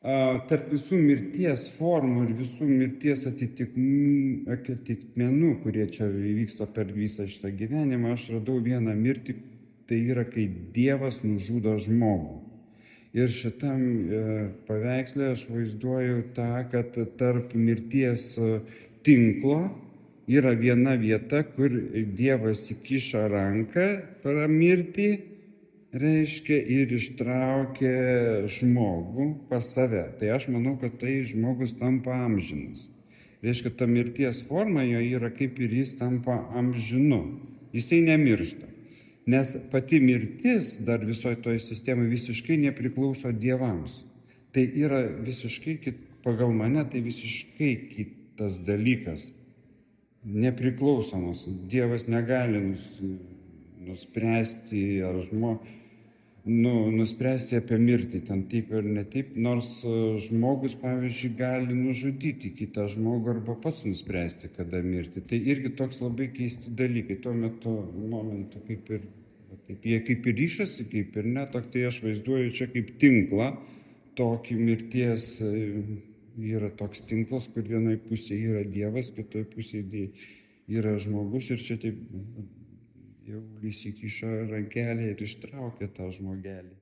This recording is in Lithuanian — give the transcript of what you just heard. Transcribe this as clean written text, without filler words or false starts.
tarp visų mirties formų ir visų mirties atitikmenų, kurie čia įvyksta per visą šitą gyvenimą, aš radau vieną mirtį, tai yra, kai Dievas nužudo žmogų. Ir šitam paveiksle aš vaizduoju tą, kad tarp mirties tinklo yra viena vieta, kur Dievas įkiša ranką per mirtį, reiškia, ir ištraukė žmogų pas save. Tai aš manau, kad tai žmogus tampa amžinas. Reiškia, ta mirties forma jo yra kaip ir jis tampa amžinu. Jisai nemiršta. Nes pati mirtis dar visoje toje sistemoje visiškai nepriklauso dievams. Tai yra visiškai, pagal mane, tai visiškai kitas dalykas. Nepriklausomas. Dievas negali nuspręsti ar nuspręsti apie mirtį, ten taip ir ne taip, nors žmogus, pavyzdžiui, gali nužudyti kitą žmogų arba pats nuspręsti, kada mirti. Tai irgi toks labai keisti dalykai. Tuo momentu kaip ir, taip, jie kaip ir ryšasi, kaip ir ne, tai aš vaizduoju čia kaip tinklą, tokį mirties yra toks tinklas, kur vienoje pusėje yra Dievas, kitoje pusėje yra žmogus ir čia taip jau įsikiša rankelė ir ištraukia tą žmogelį.